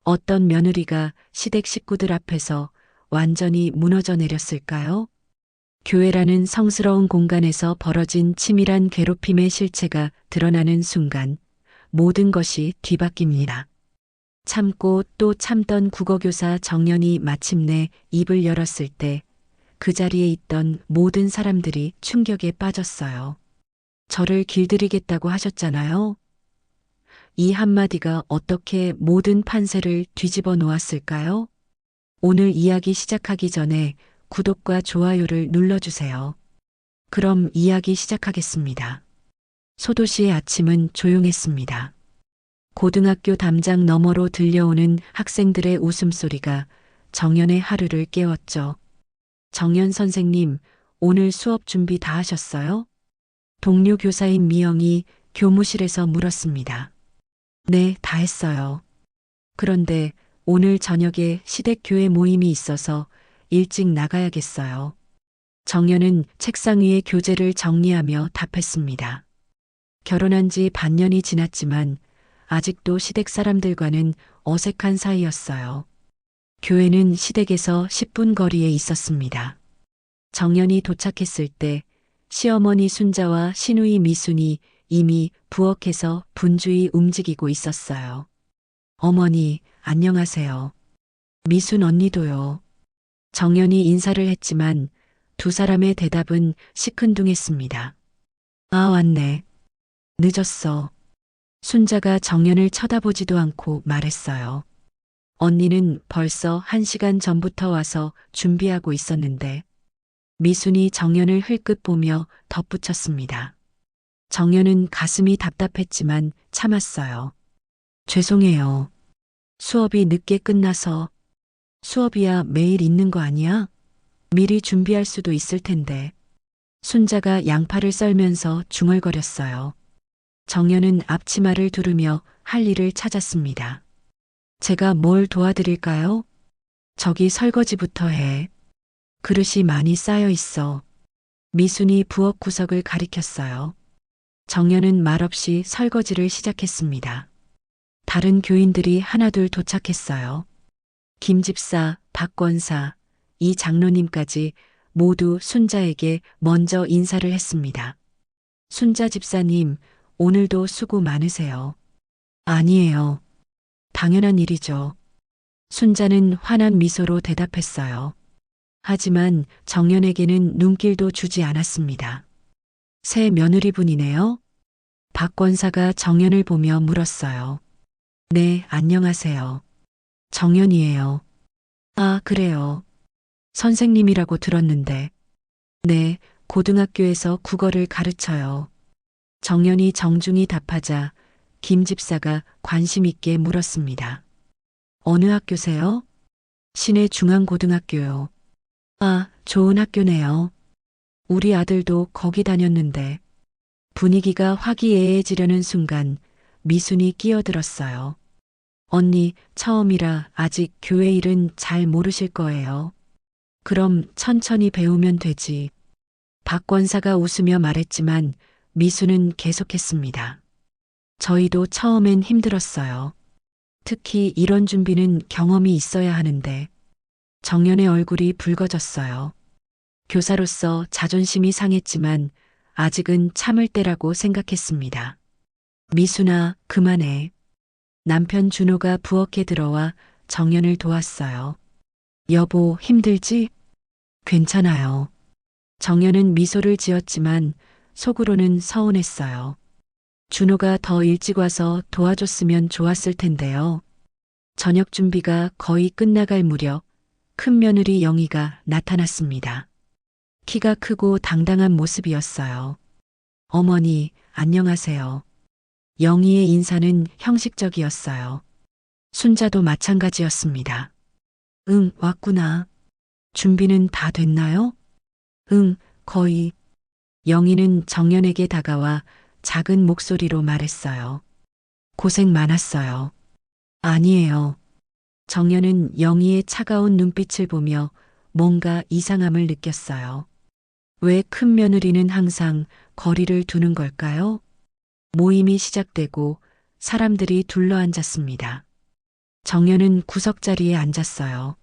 어떤 며느리가 시댁 식구들 앞에서 완전히 무너져 내렸을까요? 교회라는 성스러운 공간에서 벌어진 치밀한 괴롭힘의 실체가 드러나는 순간 모든 것이 뒤바뀝니다. 참고 또 참던 국어교사 정연이 마침내 입을 열었을 때 그 자리에 있던 모든 사람들이 충격에 빠졌어요. 저를 길들이겠다고 하셨잖아요. 이 한마디가 어떻게 모든 판세를 뒤집어 놓았을까요? 오늘 이야기 시작하기 전에 구독과 좋아요를 눌러주세요. 그럼 이야기 시작하겠습니다. 소도시의 아침은 조용했습니다. 고등학교 담장 너머로 들려오는 학생들의 웃음소리가 정연의 하루를 깨웠죠. 정연 선생님, 오늘 수업 준비 다 하셨어요? 동료 교사인 미영이 교무실에서 물었습니다. 네, 다 했어요. 그런데 오늘 저녁에 시댁교회 모임이 있어서 일찍 나가야겠어요. 정연은 책상 위에 교재를 정리하며 답했습니다. 결혼한 지 반년이 지났지만 아직도 시댁 사람들과는 어색한 사이였어요. 교회는 시댁에서 10분 거리에 있었습니다. 정연이 도착했을 때 시어머니 순자와 시누이 미순이 이미 부엌에서 분주히 움직이고 있었어요. 어머니, 안녕하세요. 미순 언니도요. 정연이 인사를 했지만 두 사람의 대답은 시큰둥했습니다. 아, 왔네. 늦었어. 순자가 정연을 쳐다보지도 않고 말했어요. 언니는 벌써 1시간 전부터 와서 준비하고 있었는데 미순이 정연을 흘끗 보며 덧붙였습니다. 정연은 가슴이 답답했지만 참았어요. 죄송해요. 수업이 늦게 끝나서. 수업이야 매일 있는 거 아니야? 미리 준비할 수도 있을 텐데. 순자가 양파를 썰면서 중얼거렸어요. 정연은 앞치마를 두르며 할 일을 찾았습니다. 제가 뭘 도와드릴까요? 저기 설거지부터 해. 그릇이 많이 쌓여 있어. 미순이 부엌 구석을 가리켰어요. 정연은 말없이 설거지를 시작했습니다. 다른 교인들이 하나둘 도착했어요. 김 집사, 박 권사, 이 장로님까지 모두 순자에게 먼저 인사를 했습니다. 순자 집사님, 오늘도 수고 많으세요. 아니에요. 당연한 일이죠. 순자는 환한 미소로 대답했어요. 하지만 정연에게는 눈길도 주지 않았습니다. 새 며느리분이네요. 박 권사가 정연을 보며 물었어요. 네, 안녕하세요. 정연이에요. 아, 그래요. 선생님이라고 들었는데. 네, 고등학교에서 국어를 가르쳐요. 정연이 정중히 답하자 김 집사가 관심 있게 물었습니다. 어느 학교세요? 시내 중앙고등학교요. 아, 좋은 학교네요. 우리 아들도 거기 다녔는데. 분위기가 화기애애해지려는 순간 미순이 끼어들었어요. 언니, 처음이라 아직 교회 일은 잘 모르실 거예요. 그럼 천천히 배우면 되지. 박 권사가 웃으며 말했지만 미수는 계속했습니다. 저희도 처음엔 힘들었어요. 특히 이런 준비는 경험이 있어야 하는데. 정연의 얼굴이 붉어졌어요. 교사로서 자존심이 상했지만 아직은 참을 때라고 생각했습니다. 미순아, 그만해. 남편 준호가 부엌에 들어와 정연을 도왔어요. 여보, 힘들지? 괜찮아요. 정연은 미소를 지었지만 속으로는 서운했어요. 준호가 더 일찍 와서 도와줬으면 좋았을 텐데요. 저녁 준비가 거의 끝나갈 무렵 큰 며느리 영희가 나타났습니다. 키가 크고 당당한 모습이었어요. 어머니, 안녕하세요. 영희의 인사는 형식적이었어요. 순자도 마찬가지였습니다. 응, 왔구나. 준비는 다 됐나요? 응, 거의. 영희는 정연에게 다가와 작은 목소리로 말했어요. 고생 많았어요. 아니에요. 정연은 영희의 차가운 눈빛을 보며 뭔가 이상함을 느꼈어요. 왜 큰 며느리는 항상 거리를 두는 걸까요? 모임이 시작되고 사람들이 둘러앉았습니다. 정연은 구석자리에 앉았어요.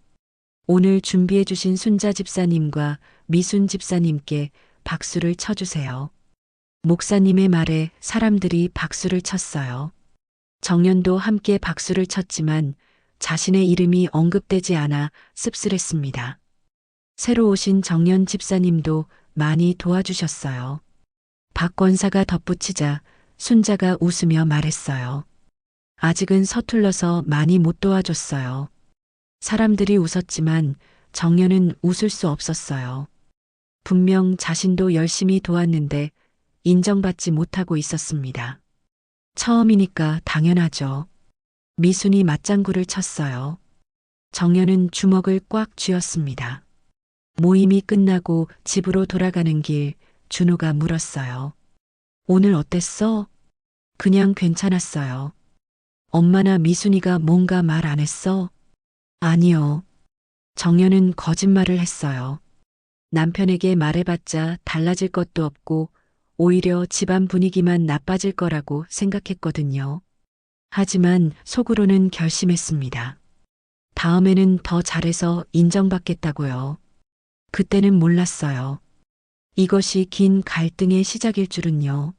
오늘 준비해 주신 순자 집사님과 미순 집사님께 박수를 쳐주세요. 목사님의 말에 사람들이 박수를 쳤어요. 정연도 함께 박수를 쳤지만 자신의 이름이 언급되지 않아 씁쓸했습니다. 새로 오신 정연 집사님도 많이 도와주셨어요. 박 권사가 덧붙이자 순자가 웃으며 말했어요. 아직은 서툴러서 많이 못 도와줬어요. 사람들이 웃었지만 정연은 웃을 수 없었어요. 분명 자신도 열심히 도왔는데 인정받지 못하고 있었습니다. 처음이니까 당연하죠. 미순이 맞장구를 쳤어요. 정연은 주먹을 꽉 쥐었습니다. 모임이 끝나고 집으로 돌아가는 길 준호가 물었어요. 오늘 어땠어? 그냥 괜찮았어요. 엄마나 미순이가 뭔가 말 안 했어? 아니요. 정연은 거짓말을 했어요. 남편에게 말해봤자 달라질 것도 없고 오히려 집안 분위기만 나빠질 거라고 생각했거든요. 하지만 속으로는 결심했습니다. 다음에는 더 잘해서 인정받겠다고요. 그때는 몰랐어요. 이것이 긴 갈등의 시작일 줄은요.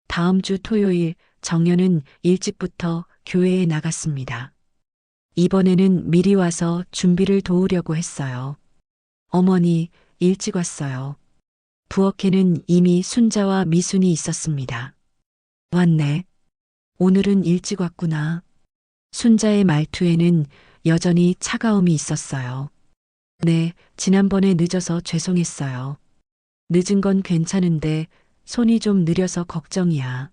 다음 주 토요일 정연은 일찍부터 교회에 나갔습니다. 이번에는 미리 와서 준비를 도우려고 했어요. 어머니, 일찍 왔어요. 부엌에는 이미 순자와 미순이 있었습니다. 왔네. 오늘은 일찍 왔구나. 순자의 말투에는 여전히 차가움이 있었어요. 네, 지난번에 늦어서 죄송했어요. 늦은 건 괜찮은데 손이 좀 느려서 걱정이야.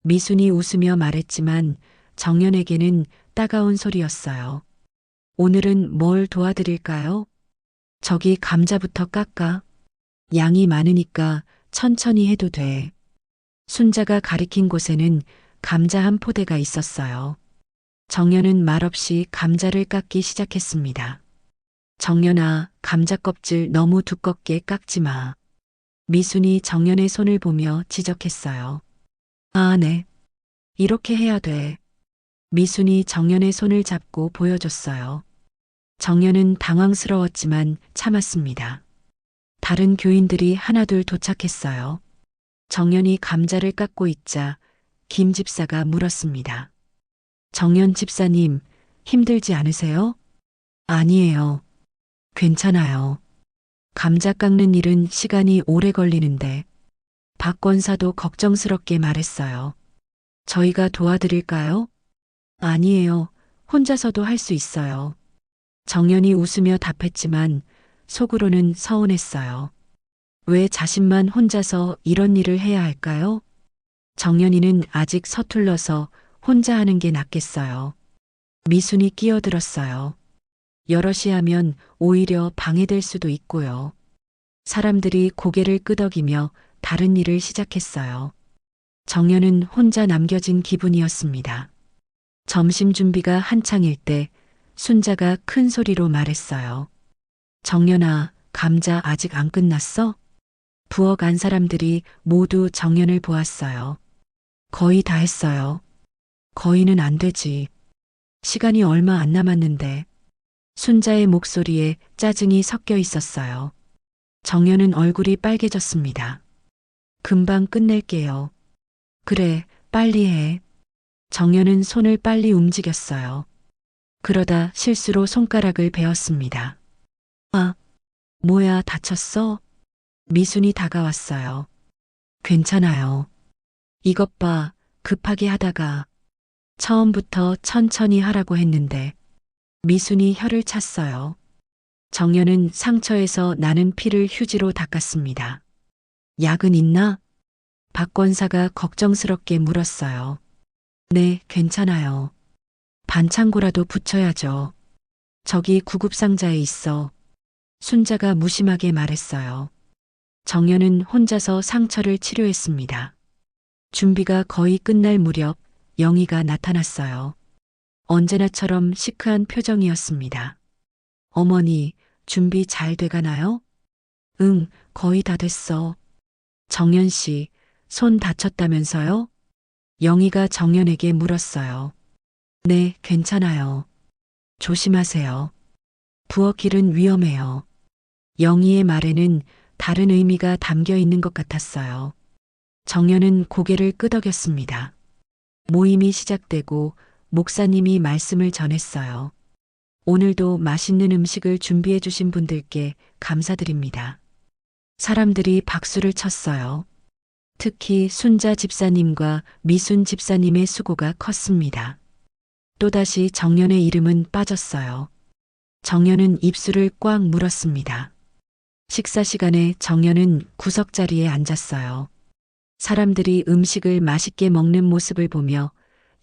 미순이 웃으며 말했지만 정연에게는 따가운 소리였어요. 오늘은 뭘 도와드릴까요? 저기 감자부터 깎아. 양이 많으니까 천천히 해도 돼. 순자가 가리킨 곳에는 감자 한 포대가 있었어요. 정연은 말없이 감자를 깎기 시작했습니다. 정연아, 감자 껍질 너무 두껍게 깎지 마. 미순이 정연의 손을 보며 지적했어요. 아, 네. 이렇게 해야 돼. 미순이 정연의 손을 잡고 보여줬어요. 정연은 당황스러웠지만 참았습니다. 다른 교인들이 하나둘 도착했어요. 정연이 감자를 깎고 있자 김 집사가 물었습니다. 정연 집사님, 힘들지 않으세요? 아니에요. 괜찮아요. 감자 깎는 일은 시간이 오래 걸리는데 박 권사도 걱정스럽게 말했어요. 저희가 도와드릴까요? 아니에요. 혼자서도 할 수 있어요. 정연이 웃으며 답했지만 속으로는 서운했어요. 왜 자신만 혼자서 이런 일을 해야 할까요? 정연이는 아직 서툴러서 혼자 하는 게 낫겠어요. 미순이 끼어들었어요. 여럿이 하면 오히려 방해될 수도 있고요. 사람들이 고개를 끄덕이며 다른 일을 시작했어요. 정연은 혼자 남겨진 기분이었습니다. 점심 준비가 한창일 때 순자가 큰 소리로 말했어요. 정연아, 감자 아직 안 끝났어? 부엌 안 사람들이 모두 정연을 보았어요. 거의 다 했어요. 거의는 안 되지. 시간이 얼마 안 남았는데. 순자의 목소리에 짜증이 섞여 있었어요. 정연은 얼굴이 빨개졌습니다. 금방 끝낼게요. 그래, 빨리 해. 정연은 손을 빨리 움직였어요. 그러다 실수로 손가락을 베었습니다. 아, 뭐야, 다쳤어? 미순이 다가왔어요. 괜찮아요. 이것 봐, 급하게 하다가 처음부터 천천히 하라고 했는데 미순이 혀를 찼어요. 정연은 상처에서 나는 피를 휴지로 닦았습니다. 약은 있나? 박 권사가 걱정스럽게 물었어요. 네, 괜찮아요. 반창고라도 붙여야죠. 저기 구급상자에 있어. 순자가 무심하게 말했어요. 정연은 혼자서 상처를 치료했습니다. 준비가 거의 끝날 무렵 영희가 나타났어요. 언제나처럼 시크한 표정이었습니다. 어머니, 준비 잘 돼가나요? 응, 거의 다 됐어. 정연 씨, 손 다쳤다면서요? 영희가 정연에게 물었어요. 네, 괜찮아요. 조심하세요. 부엌길은 위험해요. 영희의 말에는 다른 의미가 담겨 있는 것 같았어요. 정연은 고개를 끄덕였습니다. 모임이 시작되고 목사님이 말씀을 전했어요. 오늘도 맛있는 음식을 준비해 주신 분들께 감사드립니다. 사람들이 박수를 쳤어요. 특히 순자 집사님과 미순 집사님의 수고가 컸습니다. 또다시 정연의 이름은 빠졌어요. 정연은 입술을 꽉 물었습니다. 식사 시간에 정연은 구석자리에 앉았어요. 사람들이 음식을 맛있게 먹는 모습을 보며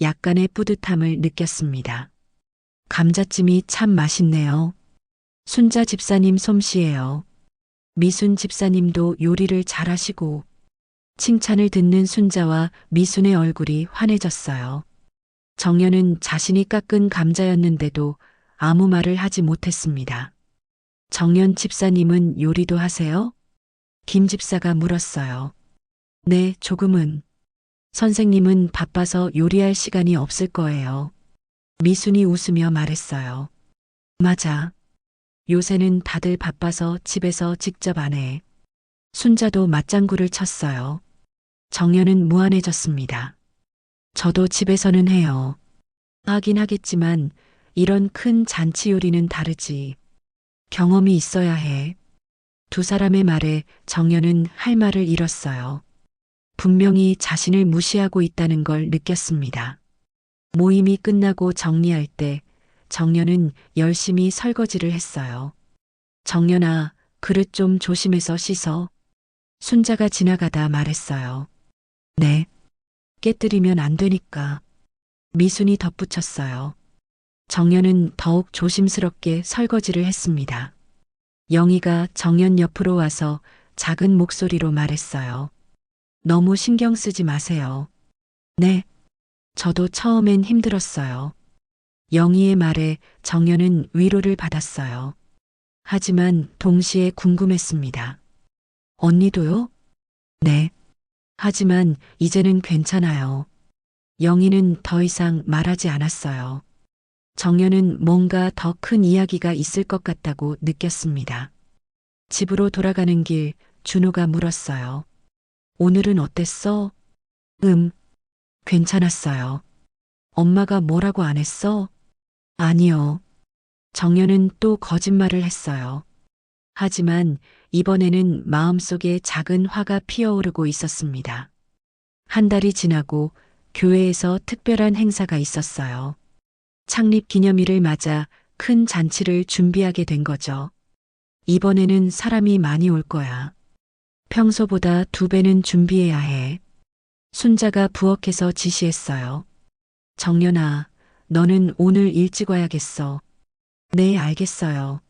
약간의 뿌듯함을 느꼈습니다. 감자찜이 참 맛있네요. 순자 집사님 솜씨예요. 미순 집사님도 요리를 잘하시고. 칭찬을 듣는 순자와 미순의 얼굴이 환해졌어요. 정연은 자신이 깎은 감자였는데도 아무 말을 하지 못했습니다. 정연 집사님은 요리도 하세요? 김 집사가 물었어요. 네, 조금은. 선생님은 바빠서 요리할 시간이 없을 거예요. 미순이 웃으며 말했어요. 맞아. 요새는 다들 바빠서 집에서 직접 안 해. 순자도 맞장구를 쳤어요. 정연은 무안해졌습니다. 저도 집에서는 해요. 하긴 하겠지만 이런 큰 잔치 요리는 다르지. 경험이 있어야 해. 두 사람의 말에 정연은 할 말을 잃었어요. 분명히 자신을 무시하고 있다는 걸 느꼈습니다. 모임이 끝나고 정리할 때 정연은 열심히 설거지를 했어요. 정연아, 그릇 좀 조심해서 씻어. 순자가 지나가다 말했어요. 네. 깨뜨리면 안 되니까. 미순이 덧붙였어요. 정연은 더욱 조심스럽게 설거지를 했습니다. 영희가 정연 옆으로 와서 작은 목소리로 말했어요. 너무 신경 쓰지 마세요. 네. 저도 처음엔 힘들었어요. 영희의 말에 정연은 위로를 받았어요. 하지만 동시에 궁금했습니다. 언니도요? 네. 하지만 이제는 괜찮아요. 영희는 더 이상 말하지 않았어요. 정연은 뭔가 더 큰 이야기가 있을 것 같다고 느꼈습니다. 집으로 돌아가는 길 준호가 물었어요. 오늘은 어땠어? 괜찮았어요. 엄마가 뭐라고 안 했어? 아니요. 정연은 또 거짓말을 했어요. 하지만 이번에는 마음속에 작은 화가 피어오르고 있었습니다. 한 달이 지나고 교회에서 특별한 행사가 있었어요. 창립 기념일을 맞아 큰 잔치를 준비하게 된 거죠. 이번에는 사람이 많이 올 거야. 평소보다 2배는 준비해야 해. 순자가 부엌에서 지시했어요. 정연아, 너는 오늘 일찍 와야겠어. 네, 알겠어요.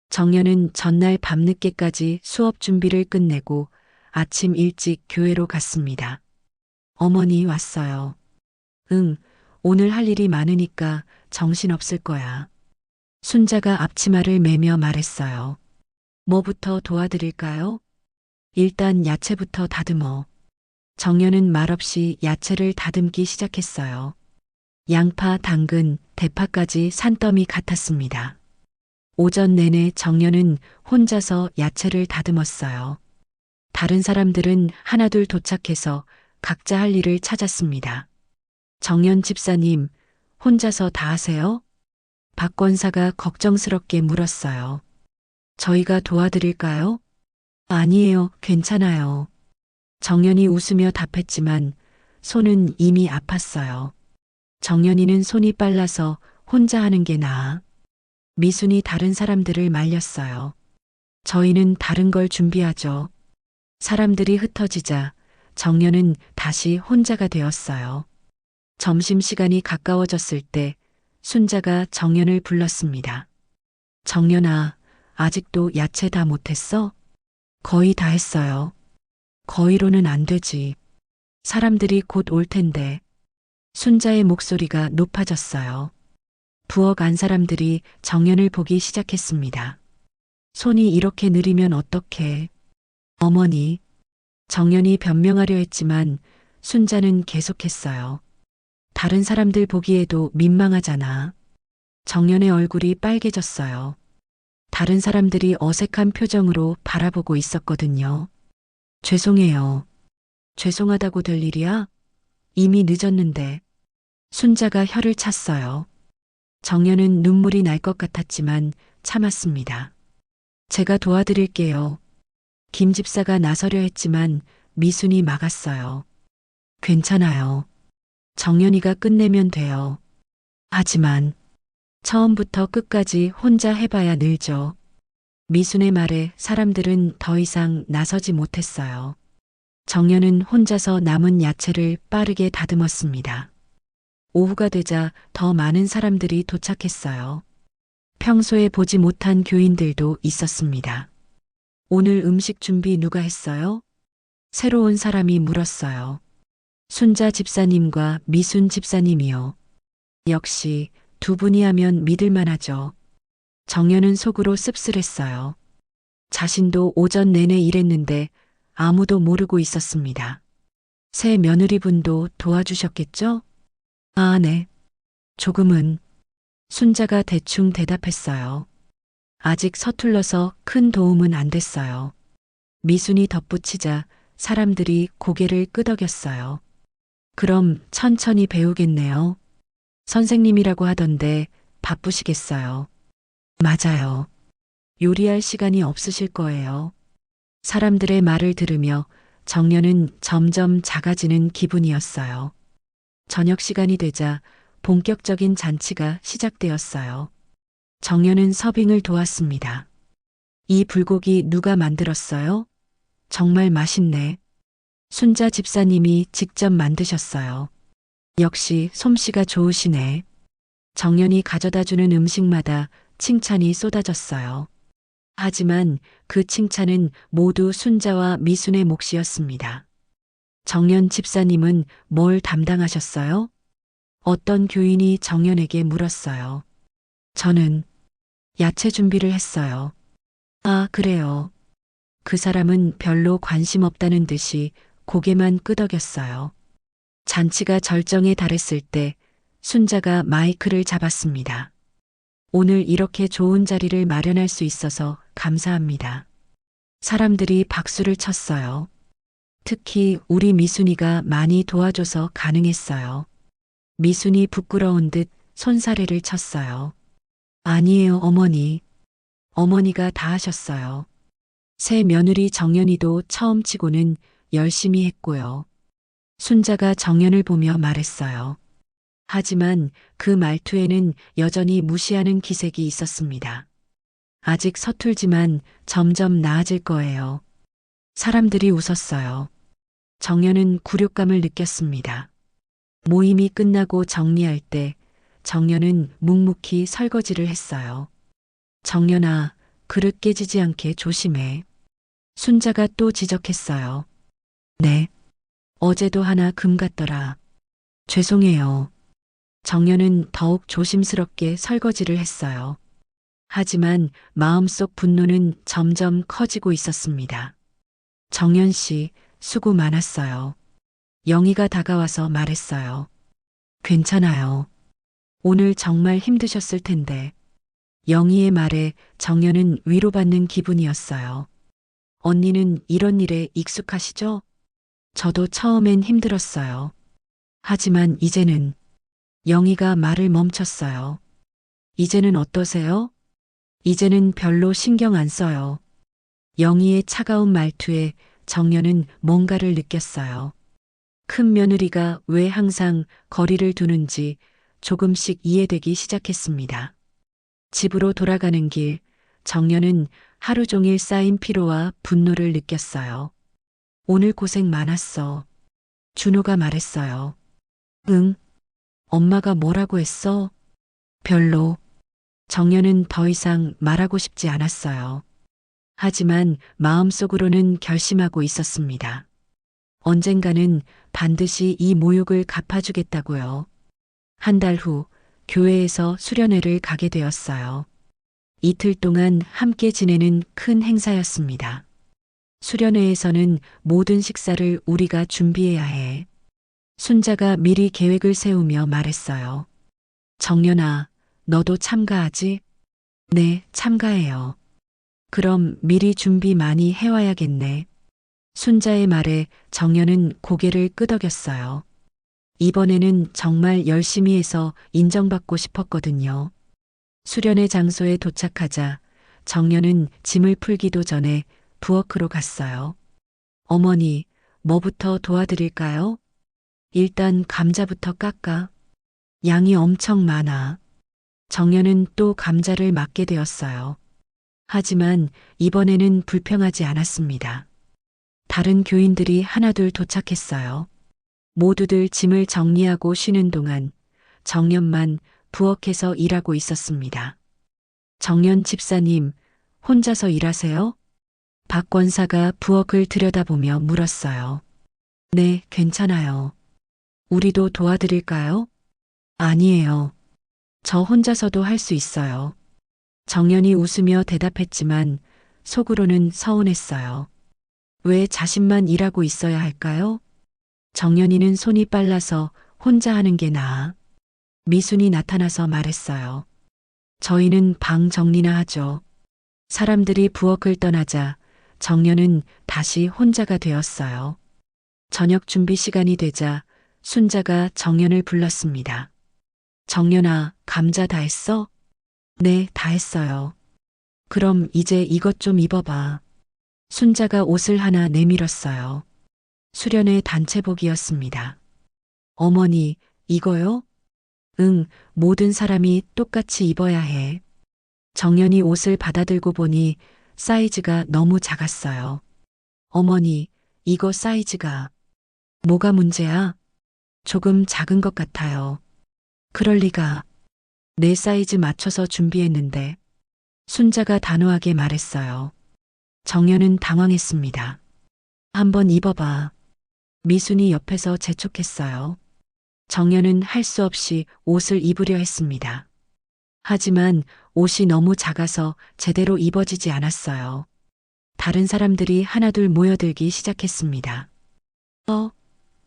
정연은 전날 밤늦게까지 수업 준비를 끝내고 아침 일찍 교회로 갔습니다. 어머니 왔어요. 응, 오늘 할 일이 많으니까 정신없을 거야. 순자가 앞치마를 매며 말했어요. 뭐부터 도와드릴까요? 일단 야채부터 다듬어. 정연은 말없이 야채를 다듬기 시작했어요. 양파, 당근, 대파까지 산더미 같았습니다. 오전 내내 정연은 혼자서 야채를 다듬었어요. 다른 사람들은 하나둘 도착해서 각자 할 일을 찾았습니다. 정연 집사님, 혼자서 다 하세요? 박 권사가 걱정스럽게 물었어요. 저희가 도와드릴까요? 아니에요, 괜찮아요. 정연이 웃으며 답했지만 손은 이미 아팠어요. 정연이는 손이 빨라서 혼자 하는 게 나아. 미순이 다른 사람들을 말렸어요. 저희는 다른 걸 준비하죠. 사람들이 흩어지자 정연은 다시 혼자가 되었어요. 점심시간이 가까워졌을 때 순자가 정연을 불렀습니다. 정연아, 아직도 야채 다 못했어? 거의 다 했어요. 거의로는 안 되지. 사람들이 곧 올 텐데. 순자의 목소리가 높아졌어요. 부엌 안 사람들이 정연을 보기 시작했습니다. 손이 이렇게 느리면 어떡해. 어머니. 정연이 변명하려 했지만 순자는 계속했어요. 다른 사람들 보기에도 민망하잖아. 정연의 얼굴이 빨개졌어요. 다른 사람들이 어색한 표정으로 바라보고 있었거든요. 죄송해요. 죄송하다고 될 일이야? 이미 늦었는데. 순자가 혀를 찼어요. 정연은 눈물이 날 것 같았지만 참았습니다. 제가 도와드릴게요. 김 집사가 나서려 했지만 미순이 막았어요. 괜찮아요. 정연이가 끝내면 돼요. 하지만 처음부터 끝까지 혼자 해봐야 늘죠. 미순의 말에 사람들은 더 이상 나서지 못했어요. 정연은 혼자서 남은 야채를 빠르게 다듬었습니다. 오후가 되자 더 많은 사람들이 도착했어요. 평소에 보지 못한 교인들도 있었습니다. 오늘 음식 준비 누가 했어요? 새로운 사람이 물었어요. 순자 집사님과 미순 집사님이요. 역시 두 분이 하면 믿을만하죠. 정연은 속으로 씁쓸했어요. 자신도 오전 내내 일했는데 아무도 모르고 있었습니다. 새 며느리분도 도와주셨겠죠? 아, 네. 조금은. 순자가 대충 대답했어요. 아직 서툴러서 큰 도움은 안 됐어요. 미순이 덧붙이자 사람들이 고개를 끄덕였어요. 그럼 천천히 배우겠네요. 선생님이라고 하던데 바쁘시겠어요. 맞아요. 요리할 시간이 없으실 거예요. 사람들의 말을 들으며 정연은 점점 작아지는 기분이었어요. 저녁 시간이 되자 본격적인 잔치가 시작되었어요. 정연은 서빙을 도왔습니다. 이 불고기 누가 만들었어요? 정말 맛있네. 순자 집사님이 직접 만드셨어요. 역시 솜씨가 좋으시네. 정연이 가져다 주는 음식마다 칭찬이 쏟아졌어요. 하지만 그 칭찬은 모두 순자와 미순의 몫이었습니다. 정연 집사님은 뭘 담당하셨어요? 어떤 교인이 정연에게 물었어요. 저는 야채 준비를 했어요. 아, 그래요. 그 사람은 별로 관심 없다는 듯이 고개만 끄덕였어요. 잔치가 절정에 달했을 때 순자가 마이크를 잡았습니다. 오늘 이렇게 좋은 자리를 마련할 수 있어서 감사합니다. 사람들이 박수를 쳤어요. 특히 우리 미순이가 많이 도와줘서 가능했어요. 미순이 부끄러운 듯 손사래를 쳤어요. 아니에요, 어머니. 어머니가 다 하셨어요. 새 며느리 정연이도 처음 치고는 열심히 했고요. 순자가 정연을 보며 말했어요. 하지만 그 말투에는 여전히 무시하는 기색이 있었습니다. 아직 서툴지만 점점 나아질 거예요. 사람들이 웃었어요. 정연은 굴욕감을 느꼈습니다. 모임이 끝나고 정리할 때 정연은 묵묵히 설거지를 했어요. 정연아, 그릇 깨지지 않게 조심해. 순자가 또 지적했어요. 네. 어제도 하나 금 같더라. 죄송해요. 정연은 더욱 조심스럽게 설거지를 했어요. 하지만 마음속 분노는 점점 커지고 있었습니다. 정연 씨, 수고 많았어요. 영희가 다가와서 말했어요. 괜찮아요. 오늘 정말 힘드셨을 텐데. 영희의 말에 정연은 위로받는 기분이었어요. 언니는 이런 일에 익숙하시죠? 저도 처음엔 힘들었어요. 하지만 이제는 영희가 말을 멈췄어요. 이제는 어떠세요? 이제는 별로 신경 안 써요. 영희의 차가운 말투에 정연은 뭔가를 느꼈어요. 큰 며느리가 왜 항상 거리를 두는지 조금씩 이해되기 시작했습니다. 집으로 돌아가는 길, 정연은 하루 종일 쌓인 피로와 분노를 느꼈어요. 오늘 고생 많았어. 준호가 말했어요. 응? 엄마가 뭐라고 했어? 별로. 정연은 더 이상 말하고 싶지 않았어요. 하지만 마음속으로는 결심하고 있었습니다. 언젠가는 반드시 이 모욕을 갚아주겠다고요. 한 달 후 교회에서 수련회를 가게 되었어요. 이틀 동안 함께 지내는 큰 행사였습니다. 수련회에서는 모든 식사를 우리가 준비해야 해. 순자가 미리 계획을 세우며 말했어요. 정연아, 너도 참가하지? 네, 참가해요. 그럼 미리 준비 많이 해와야겠네. 순자의 말에 정연은 고개를 끄덕였어요. 이번에는 정말 열심히 해서 인정받고 싶었거든요. 수련의 장소에 도착하자 정연은 짐을 풀기도 전에 부엌으로 갔어요. 어머니, 뭐부터 도와드릴까요? 일단 감자부터 깎아. 양이 엄청 많아. 정연은 또 감자를 맡게 되었어요. 하지만 이번에는 불평하지 않았습니다. 다른 교인들이 하나둘 도착했어요. 모두들 짐을 정리하고 쉬는 동안 정연만 부엌에서 일하고 있었습니다. 정연 집사님, 혼자서 일하세요? 박 권사가 부엌을 들여다보며 물었어요. 네, 괜찮아요. 우리도 도와드릴까요? 아니에요. 저 혼자서도 할 수 있어요. 정연이 웃으며 대답했지만 속으로는 서운했어요. 왜 자신만 일하고 있어야 할까요? 정연이는 손이 빨라서 혼자 하는 게 나아. 미순이 나타나서 말했어요. 저희는 방 정리나 하죠. 사람들이 부엌을 떠나자 정연은 다시 혼자가 되었어요. 저녁 준비 시간이 되자 순자가 정연을 불렀습니다. 정연아, 감자 다 했어? 네, 다 했어요. 그럼 이제 이것 좀 입어봐. 순자가 옷을 하나 내밀었어요. 수련회 단체복이었습니다. 어머니, 이거요? 응, 모든 사람이 똑같이 입어야 해. 정연이 옷을 받아들고 보니 사이즈가 너무 작았어요. 어머니, 이거 사이즈가 뭐가 문제야? 조금 작은 것 같아요. 그럴 리가. 내 사이즈 맞춰서 준비했는데. 순자가 단호하게 말했어요. 정연은 당황했습니다. 한번 입어봐. 미순이 옆에서 재촉했어요. 정연은 할 수 없이 옷을 입으려 했습니다. 하지만 옷이 너무 작아서 제대로 입어지지 않았어요. 다른 사람들이 하나둘 모여들기 시작했습니다.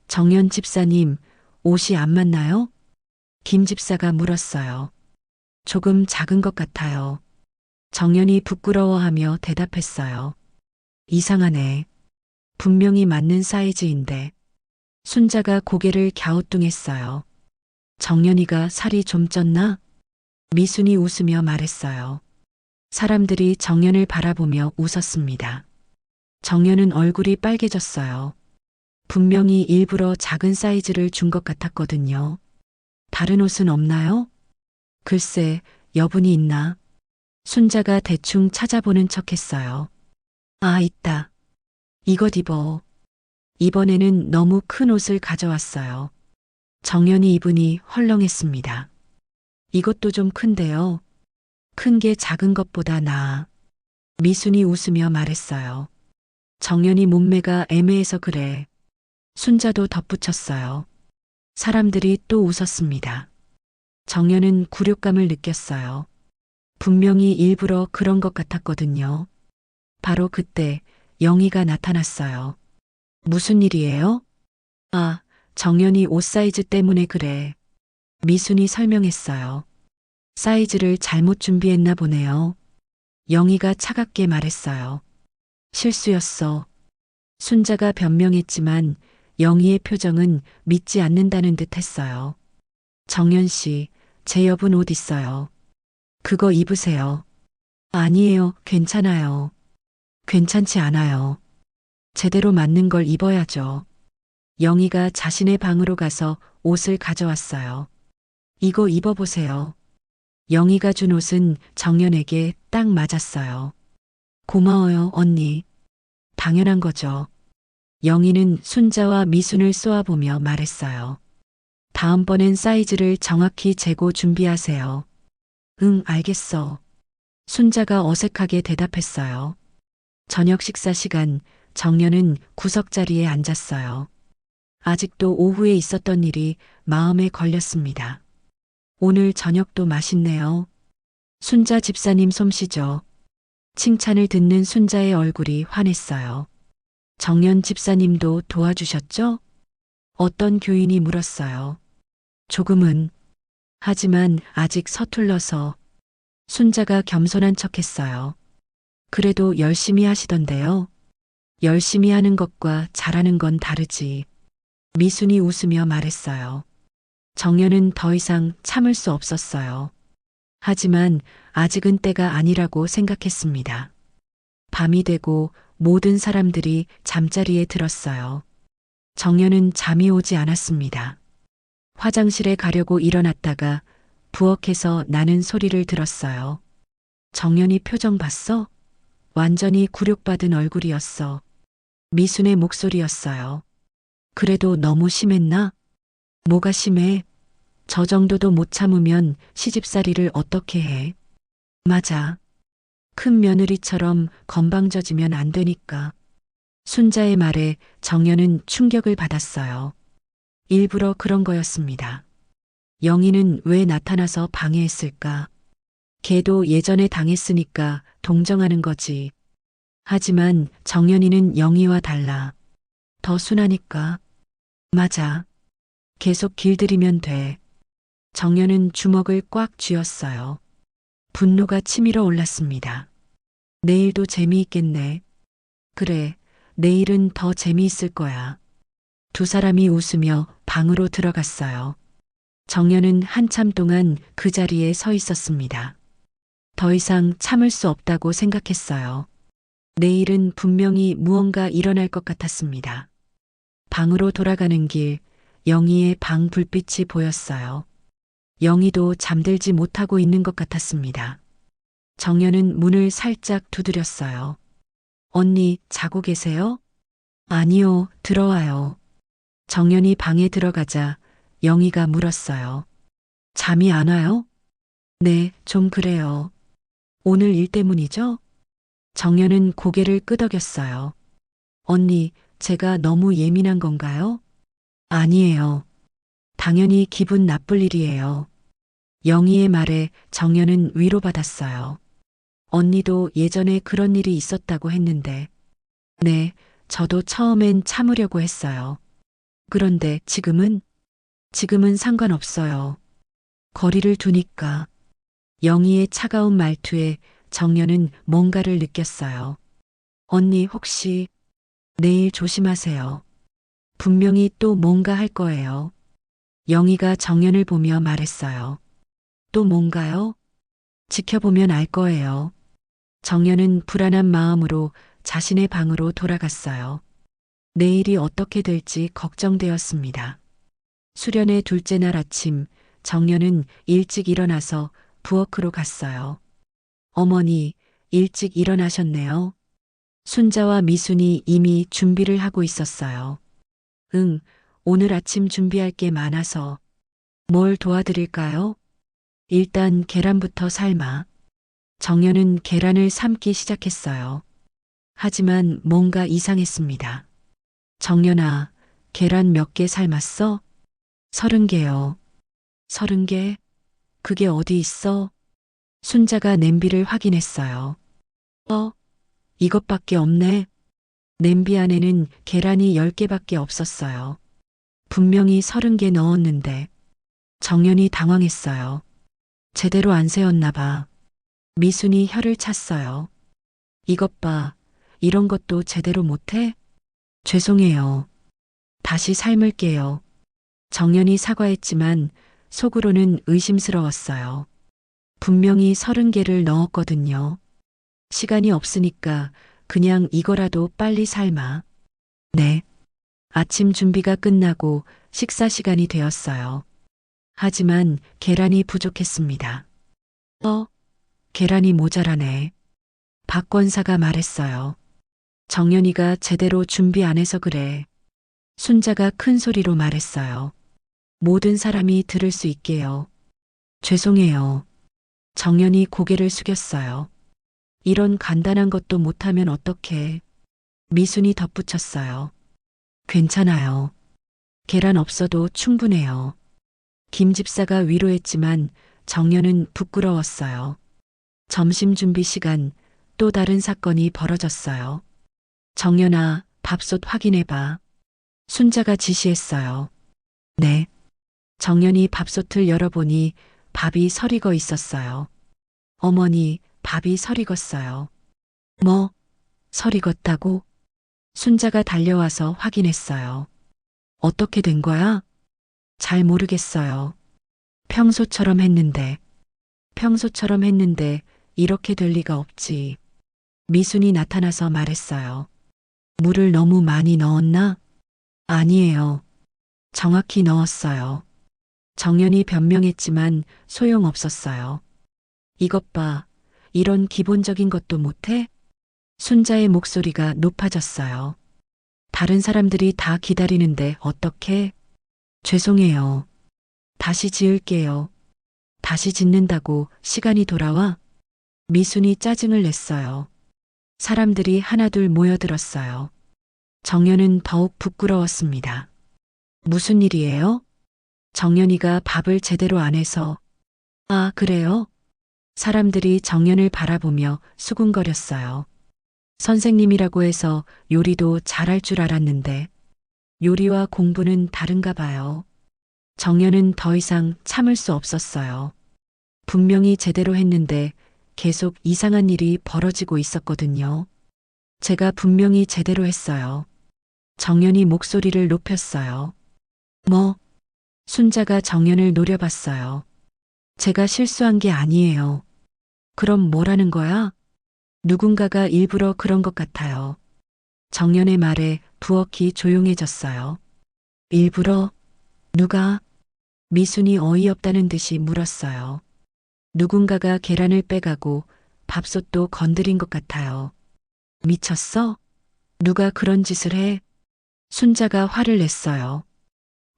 정연 집사님, 옷이 안 맞나요? 김 집사가 물었어요. 조금 작은 것 같아요. 정연이 부끄러워하며 대답했어요. 이상하네. 분명히 맞는 사이즈인데. 순자가 고개를 갸우뚱했어요. 정연이가 살이 좀 쪘나? 미순이 웃으며 말했어요. 사람들이 정연을 바라보며 웃었습니다. 정연은 얼굴이 빨개졌어요. 분명히 일부러 작은 사이즈를 준 것 같았거든요. 다른 옷은 없나요? 글쎄, 여분이 있나? 순자가 대충 찾아보는 척 했어요. 아, 있다. 이것 입어. 이번에는 너무 큰 옷을 가져왔어요. 정연이 입으니 헐렁했습니다. 이것도 좀 큰데요. 큰 게 작은 것보다 나아. 미순이 웃으며 말했어요. 정연이 몸매가 애매해서 그래. 순자도 덧붙였어요. 사람들이 또 웃었습니다. 정연은 굴욕감을 느꼈어요. 분명히 일부러 그런 것 같았거든요. 바로 그때 영희가 나타났어요. 무슨 일이에요? 아, 정연이 옷 사이즈 때문에 그래. 미순이 설명했어요. 사이즈를 잘못 준비했나 보네요. 영희가 차갑게 말했어요. 실수였어. 순자가 변명했지만 영희의 표정은 믿지 않는다는 듯 했어요. 정연 씨, 제 여분 옷 있어요. 그거 입으세요. 아니에요, 괜찮아요. 괜찮지 않아요. 제대로 맞는 걸 입어야죠. 영희가 자신의 방으로 가서 옷을 가져왔어요. 이거 입어보세요. 영희가 준 옷은 정연에게 딱 맞았어요. 고마워요, 언니. 당연한 거죠. 영희는 순자와 미순을 쏘아보며 말했어요. 다음번엔 사이즈를 정확히 재고 준비하세요. 응, 알겠어. 순자가 어색하게 대답했어요. 저녁 식사 시간, 정연은 구석자리에 앉았어요. 아직도 오후에 있었던 일이 마음에 걸렸습니다. 오늘 저녁도 맛있네요. 순자 집사님 솜씨죠. 칭찬을 듣는 순자의 얼굴이 환했어요. 정연 집사님도 도와주셨죠? 어떤 교인이 물었어요. 조금은. 하지만 아직 서툴러서 순자가 겸손한 척했어요. 그래도 열심히 하시던데요. 열심히 하는 것과 잘하는 건 다르지. 미순이 웃으며 말했어요. 정연은 더 이상 참을 수 없었어요. 하지만 아직은 때가 아니라고 생각했습니다. 밤이 되고 모든 사람들이 잠자리에 들었어요. 정연은 잠이 오지 않았습니다. 화장실에 가려고 일어났다가 부엌에서 나는 소리를 들었어요. 정연이 표정 봤어? 완전히 굴욕받은 얼굴이었어. 미순의 목소리였어요. 그래도 너무 심했나? 뭐가 심해? 저 정도도 못 참으면 시집살이를 어떻게 해? 맞아. 큰 며느리처럼 건방져지면 안 되니까. 순자의 말에 정연은 충격을 받았어요. 일부러 그런 거였습니다. 영희는 왜 나타나서 방해했을까? 걔도 예전에 당했으니까 동정하는 거지. 하지만 정연이는 영희와 달라. 더 순하니까. 맞아. 계속 길들이면 돼. 정연은 주먹을 꽉 쥐었어요. 분노가 치밀어 올랐습니다. 내일도 재미있겠네. 그래, 내일은 더 재미있을 거야. 두 사람이 웃으며 방으로 들어갔어요. 정연은 한참 동안 그 자리에 서 있었습니다. 더 이상 참을 수 없다고 생각했어요. 내일은 분명히 무언가 일어날 것 같았습니다. 방으로 돌아가는 길, 영희의 방 불빛이 보였어요. 영희도 잠들지 못하고 있는 것 같았습니다. 정연은 문을 살짝 두드렸어요. 언니, 자고 계세요? 아니요, 들어와요. 정연이 방에 들어가자 영희가 물었어요. 잠이 안 와요? 네, 좀 그래요. 오늘 일 때문이죠? 정연은 고개를 끄덕였어요. 언니, 제가 너무 예민한 건가요? 아니에요. 당연히 기분 나쁠 일이에요. 영희의 말에 정연은 위로받았어요. 언니도 예전에 그런 일이 있었다고 했는데. 네, 저도 처음엔 참으려고 했어요. 그런데 지금은 상관없어요. 거리를 두니까. 영희의 차가운 말투에 정연은 뭔가를 느꼈어요. 언니 혹시 내일 조심하세요. 분명히 또 뭔가 할 거예요. 영희가 정연을 보며 말했어요. 또 뭔가요? 지켜보면 알 거예요. 정연은 불안한 마음으로 자신의 방으로 돌아갔어요. 내일이 어떻게 될지 걱정되었습니다. 수련의 둘째 날 아침, 정연은 일찍 일어나서 부엌으로 갔어요. 어머니, 일찍 일어나셨네요. 순자와 미순이 이미 준비를 하고 있었어요. 응, 오늘 아침 준비할 게 많아서. 뭘 도와드릴까요? 일단 계란부터 삶아. 정연은 계란을 삶기 시작했어요. 하지만 뭔가 이상했습니다. 정연아, 계란 몇 개 삶았어? 30개요. 30개? 그게 어디 있어? 순자가 냄비를 확인했어요. 이것밖에 없네. 냄비 안에는 계란이 10개밖에 없었어요. 분명히 30개 넣었는데. 정연이 당황했어요. 제대로 안 세웠나 봐. 미순이 혀를 찼어요. 이것 봐. 이런 것도 제대로 못해? 죄송해요. 다시 삶을게요. 정연이 사과했지만 속으로는 의심스러웠어요. 분명히 30개를 넣었거든요. 시간이 없으니까 그냥 이거라도 빨리 삶아. 네. 아침 준비가 끝나고 식사 시간이 되었어요. 하지만 계란이 부족했습니다. 계란이 모자라네. 박 권사가 말했어요. 정연이가 제대로 준비 안 해서 그래. 순자가 큰 소리로 말했어요. 모든 사람이 들을 수 있게요. 죄송해요. 정연이 고개를 숙였어요. 이런 간단한 것도 못하면 어떡해. 미순이 덧붙였어요. 괜찮아요. 계란 없어도 충분해요. 김 집사가 위로했지만 정연은 부끄러웠어요. 점심 준비 시간, 또 다른 사건이 벌어졌어요. 정연아, 밥솥 확인해봐. 순자가 지시했어요. 네. 정연이 밥솥을 열어보니 밥이 설익어 있었어요. 어머니, 밥이 설익었어요. 뭐, 설익었다고? 순자가 달려와서 확인했어요. 어떻게 된 거야? 잘 모르겠어요. 평소처럼 했는데, 평소처럼 했는데 이렇게 될 리가 없지. 미순이 나타나서 말했어요. 물을 너무 많이 넣었나? 아니에요. 정확히 넣었어요. 정연이 변명했지만 소용없었어요. 이것 봐. 이런 기본적인 것도 못해? 순자의 목소리가 높아졌어요. 다른 사람들이 다 기다리는데 어떻게? 죄송해요. 다시 지을게요. 다시 짓는다고 시간이 돌아와? 미순이 짜증을 냈어요. 사람들이 하나둘 모여들었어요. 정연은 더욱 부끄러웠습니다. 무슨 일이에요? 정연이가 밥을 제대로 안 해서. 아, 그래요? 사람들이 정연을 바라보며 수군거렸어요. 선생님이라고 해서 요리도 잘할 줄 알았는데 요리와 공부는 다른가 봐요. 정연은 더 이상 참을 수 없었어요. 분명히 제대로 했는데 계속 이상한 일이 벌어지고 있었거든요. 제가 분명히 제대로 했어요. 정연이 목소리를 높였어요. 뭐? 순자가 정연을 노려봤어요. 제가 실수한 게 아니에요. 그럼 뭐라는 거야? 누군가가 일부러 그런 것 같아요. 정연의 말에 부엌이 조용해졌어요. 일부러? 누가? 미순이 어이없다는 듯이 물었어요. 누군가가 계란을 빼가고 밥솥도 건드린 것 같아요. 미쳤어? 누가 그런 짓을 해? 순자가 화를 냈어요.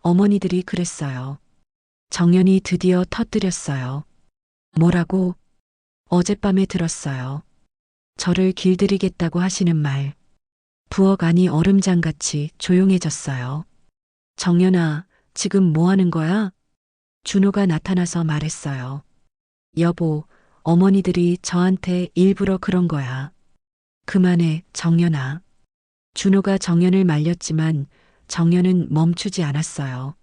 어머니들이 그랬어요. 정연이 드디어 터뜨렸어요. 뭐라고? 어젯밤에 들었어요. 저를 길들이겠다고 하시는 말. 부엌 안이 얼음장같이 조용해졌어요. 정연아, 지금 뭐 하는 거야? 준호가 나타나서 말했어요. 여보, 어머니들이 저한테 일부러 그런 거야. 그만해, 정연아. 준호가 정연을 말렸지만 정연은 멈추지 않았어요.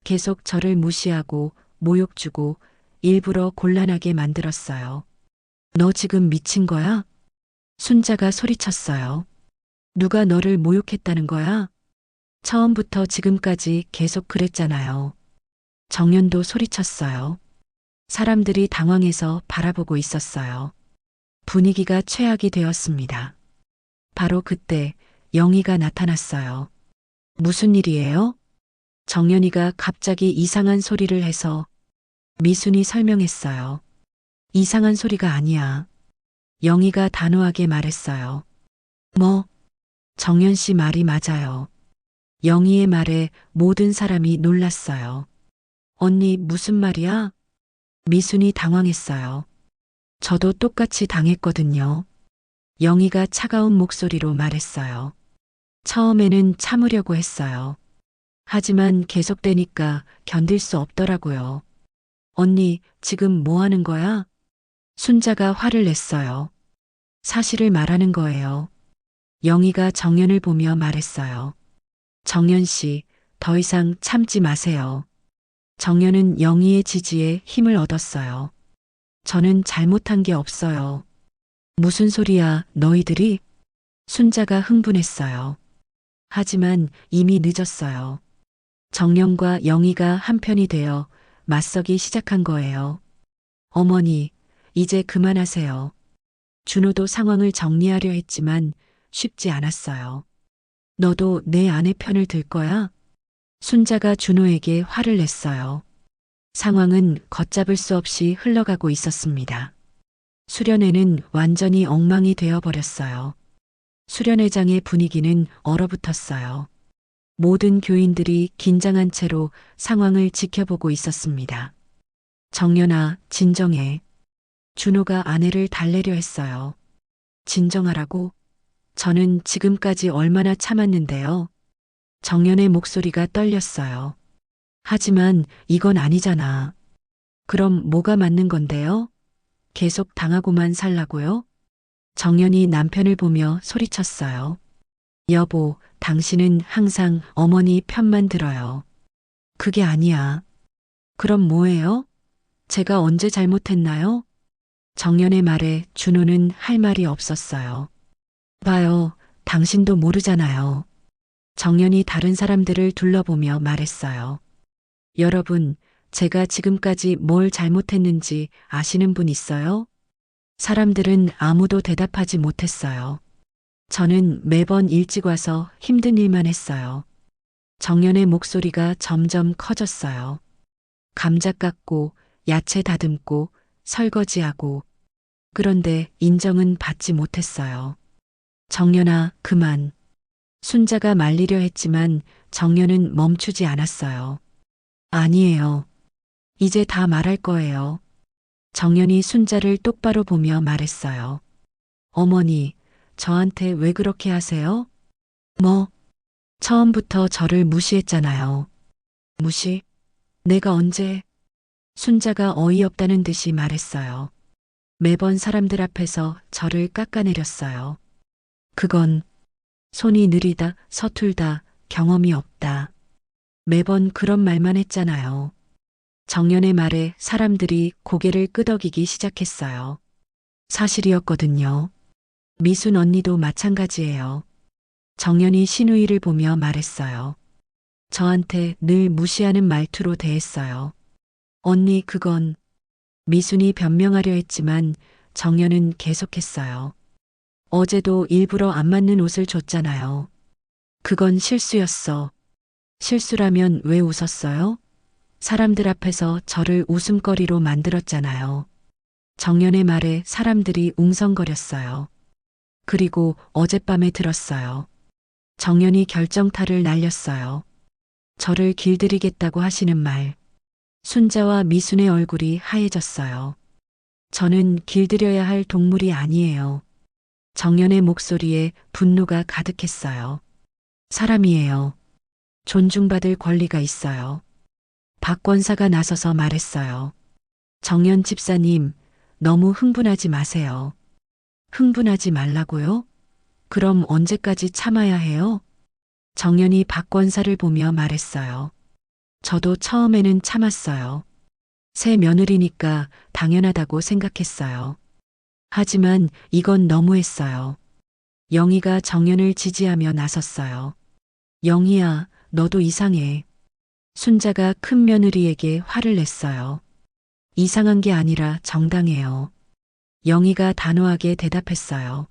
계속 저를 무시하고 모욕 주고 일부러 곤란하게 만들었어요. 너 지금 미친 거야? 순자가 소리쳤어요. 누가 너를 모욕했다는 거야? 처음부터 지금까지 계속 그랬잖아요. 정연도 소리쳤어요. 사람들이 당황해서 바라보고 있었어요. 분위기가 최악이 되었습니다. 바로 그때 영희가 나타났어요. 무슨 일이에요? 정연이가 갑자기 이상한 소리를 해서 미순이 설명했어요. 이상한 소리가 아니야. 영희가 단호하게 말했어요. 뭐? 정연 씨 말이 맞아요. 영희의 말에 모든 사람이 놀랐어요. 언니 무슨 말이야? 미순이 당황했어요. 저도 똑같이 당했거든요. 영희가 차가운 목소리로 말했어요. 처음에는 참으려고 했어요. 하지만 계속되니까 견딜 수 없더라고요. 언니, 지금 뭐 하는 거야? 순자가 화를 냈어요. 사실을 말하는 거예요. 영희가 정연을 보며 말했어요. 정연 씨, 더 이상 참지 마세요. 정연은 영희의 지지에 힘을 얻었어요. 저는 잘못한 게 없어요. 무슨 소리야, 너희들이? 순자가 흥분했어요. 하지만 이미 늦었어요. 정연과 영희가 한편이 되어 맞서기 시작한 거예요. 어머니, 이제 그만하세요. 준호도 상황을 정리하려 했지만 쉽지 않았어요. 너도 내 아내 편을 들 거야? 순자가 준호에게 화를 냈어요. 상황은 걷잡을 수 없이 흘러가고 있었습니다. 수련회는 완전히 엉망이 되어버렸어요. 수련회장의 분위기는 얼어붙었어요. 모든 교인들이 긴장한 채로 상황을 지켜보고 있었습니다. 정연아, 진정해. 준호가 아내를 달래려 했어요. 진정하라고? 저는 지금까지 얼마나 참았는데요. 정연의 목소리가 떨렸어요. 하지만 이건 아니잖아. 그럼 뭐가 맞는 건데요? 계속 당하고만 살라고요? 정연이 남편을 보며 소리쳤어요. 여보, 당신은 항상 어머니 편만 들어요. 그게 아니야. 그럼 뭐예요? 제가 언제 잘못했나요? 정연의 말에 준호는 할 말이 없었어요. 봐요, 당신도 모르잖아요. 정연이 다른 사람들을 둘러보며 말했어요. 여러분, 제가 지금까지 뭘 잘못했는지 아시는 분 있어요? 사람들은 아무도 대답하지 못했어요. 저는 매번 일찍 와서 힘든 일만 했어요. 정연의 목소리가 점점 커졌어요. 감자 깎고, 야채 다듬고, 설거지하고, 그런데 인정은 받지 못했어요. 정연아, 그만. 순자가 말리려 했지만 정연은 멈추지 않았어요. 아니에요. 이제 다 말할 거예요. 정연이 순자를 똑바로 보며 말했어요. 어머니, 저한테 왜 그렇게 하세요? 뭐, 처음부터 저를 무시했잖아요. 무시? 내가 언제? 순자가 어이없다는 듯이 말했어요. 매번 사람들 앞에서 저를 깎아내렸어요. 그건 손이 느리다, 서툴다, 경험이 없다. 매번 그런 말만 했잖아요. 정연의 말에 사람들이 고개를 끄덕이기 시작했어요. 사실이었거든요. 미순 언니도 마찬가지예요. 정연이 신우이를 보며 말했어요. 저한테 늘 무시하는 말투로 대했어요. 언니, 그건 미순이 변명하려 했지만 정연은 계속했어요. 어제도 일부러 안 맞는 옷을 줬잖아요. 그건 실수였어. 실수라면 왜 웃었어요? 사람들 앞에서 저를 웃음거리로 만들었잖아요. 정연의 말에 사람들이 웅성거렸어요. 그리고 어젯밤에 들었어요. 정연이 결정타를 날렸어요. 저를 길들이겠다고 하시는 말. 순자와 미순의 얼굴이 하얘졌어요. 저는 길들여야 할 동물이 아니에요. 정연의 목소리에 분노가 가득했어요. 사람이에요. 존중받을 권리가 있어요. 박 권사가 나서서 말했어요. 정연 집사님, 너무 흥분하지 마세요. 흥분하지 말라고요? 그럼 언제까지 참아야 해요? 정연이 박 권사를 보며 말했어요. 저도 처음에는 참았어요. 새 며느리니까 당연하다고 생각했어요. 하지만 이건 너무했어요. 영희가 정연을 지지하며 나섰어요. 영희야, 너도 이상해. 순자가 큰 며느리에게 화를 냈어요. 이상한 게 아니라 정당해요. 영희가 단호하게 대답했어요.